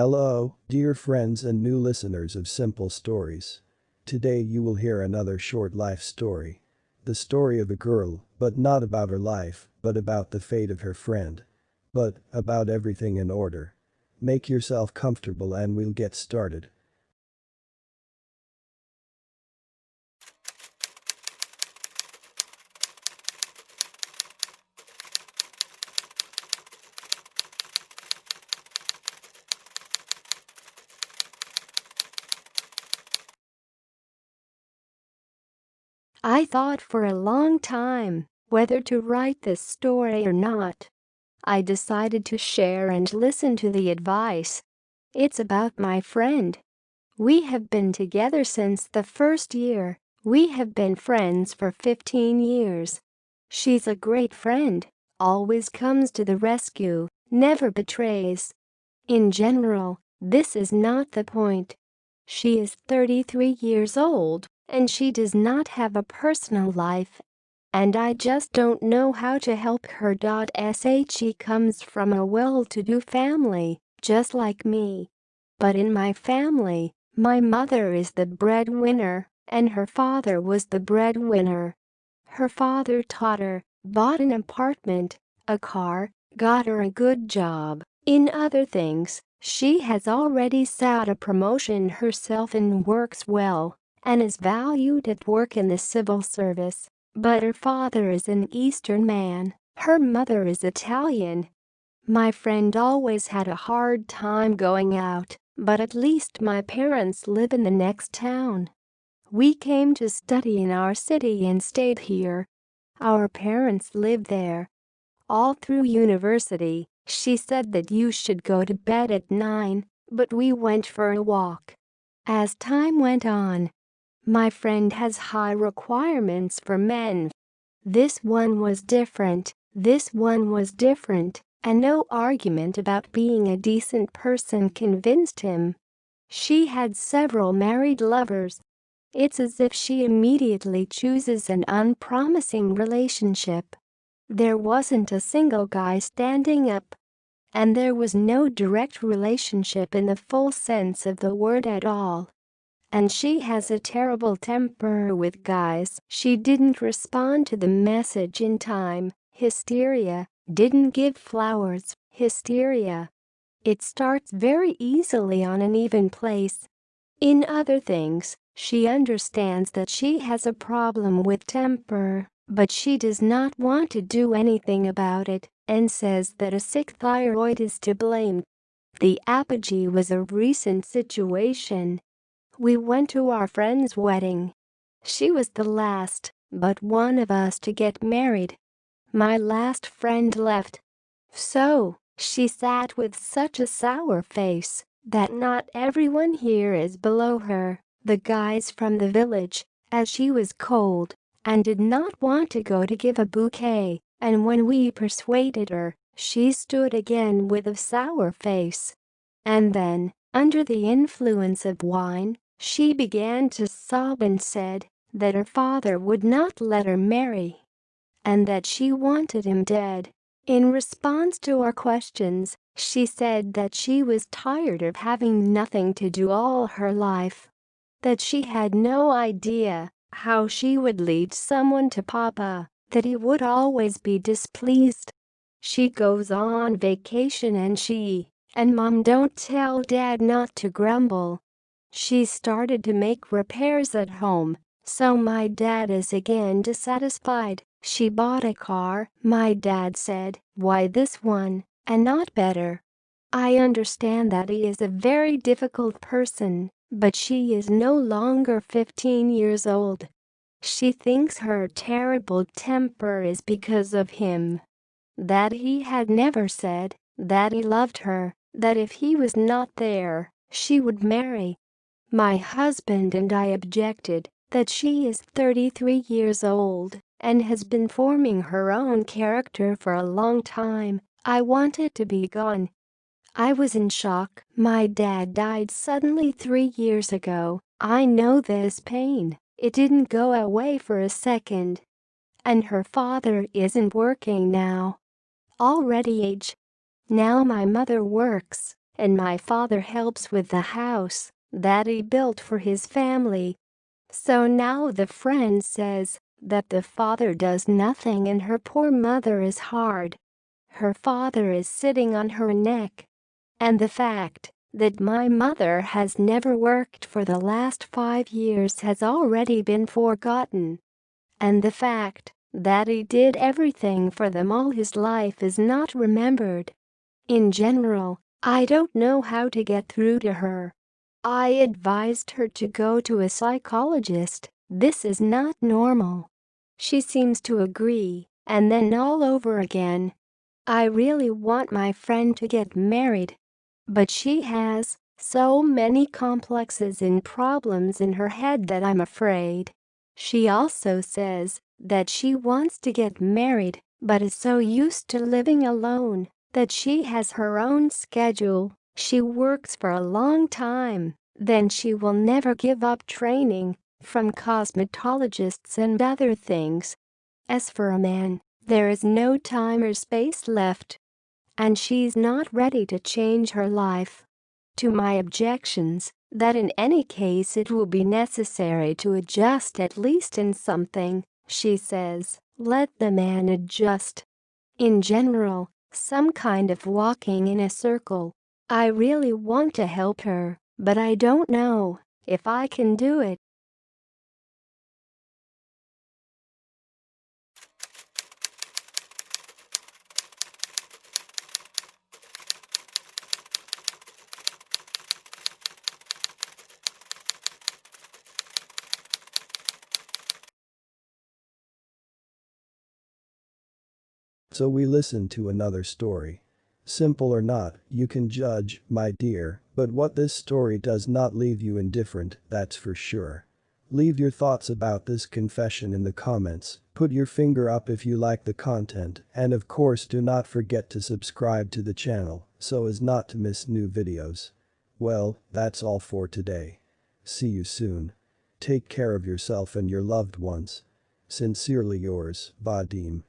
Hello, dear friends and new listeners of Simple Stories. Today you will hear another short life story. The story of a girl, but not about her life, but about the fate of her friend. But about everything in order. Make yourself comfortable and we'll get started. I thought for a long time whether to write this story or not. I decided to share and listen to the advice. It's about my friend. We have been together since the first year. We have been friends for 15 years. She's a great friend, always comes to the rescue, never betrays. In general, this is not the point. She is 33 years old, and she does not have a personal life. And I just don't know how to help her. She comes from a well-to-do family, just like me. But in my family, my mother is the breadwinner, and her father was the breadwinner. Her father taught her, bought an apartment, a car, got her a good job. In other things, she has already sought a promotion herself and works well, and is valued at work in the civil service. But her father is an Eastern man, her mother is Italian. My friend always had a hard time going out, but at least my parents live in the next town. We came to study in our city and stayed here. Our parents live there. All through university, she said that you should go to bed at 9, but we went for a walk. As time went on, my friend has high requirements for men. This one was different, and no argument about being a decent person convinced him. She had several married lovers. It's as if she immediately chooses an unpromising relationship. There wasn't a single guy standing up. And there was no direct relationship in the full sense of the word at all. And she has a terrible temper with guys. She didn't respond to the message in time, hysteria, didn't give flowers, hysteria. It starts very easily on an even place. In other things, she understands that she has a problem with temper, but she does not want to do anything about it and says that a sick thyroid is to blame. The apogee was a recent situation. We went to our friend's wedding. She was the last, but one of us to get married. My last friend left. So, she sat with such a sour face that not everyone here is below her, the guys from the village, as she was cold and did not want to go to give a bouquet, and when we persuaded her, she stood again with a sour face. And then, under the influence of wine, she began to sob and said that her father would not let her marry, and that she wanted him dead. In response to our questions, she said that she was tired of having nothing to do all her life, that she had no idea how she would lead someone to Papa, that he would always be displeased. She goes on vacation and she and Mom don't tell Dad not to grumble. She started to make repairs at home, so my dad is again dissatisfied. She bought a car, my dad said, why this one, and not better? I understand that he is a very difficult person, but she is no longer 15 years old. She thinks her terrible temper is because of him. That he had never said that he loved her, that if he was not there, she would marry. My husband and I objected that she is 33 years old and has been forming her own character for a long time. I wanted to be gone. I was in shock. My dad died suddenly 3 years ago. I know this pain. It didn't go away for a second. And her father isn't working now. Already age. Now my mother works, and my father helps with the house that he built for his family. So now the friend says that the father does nothing and her poor mother is hard. Her father is sitting on her neck. And the fact that my mother has never worked for the last 5 years has already been forgotten. And the fact that he did everything for them all his life is not remembered. In general, I don't know how to get through to her. I advised her to go to a psychologist. This is not normal. She seems to agree, and then all over again. I really want my friend to get married, but she has so many complexes and problems in her head that I'm afraid. She also says that she wants to get married, but is so used to living alone that she has her own schedule. She works for a long time, then she will never give up training from cosmetologists and other things. As for a man, there is no time or space left, and she's not ready to change her life. To my objections, that in any case it will be necessary to adjust at least in something, she says, let the man adjust. In general, some kind of walking in a circle. I really want to help her, but I don't know if I can do it. So we listen to another story. Simple or not, you can judge, my dear, but what this story does not leave you indifferent, that's for sure. Leave your thoughts about this confession in the comments, put your finger up if you like the content, and of course do not forget to subscribe to the channel so as not to miss new videos. Well, that's all for today. See you soon. Take care of yourself and your loved ones. Sincerely yours, Vadim.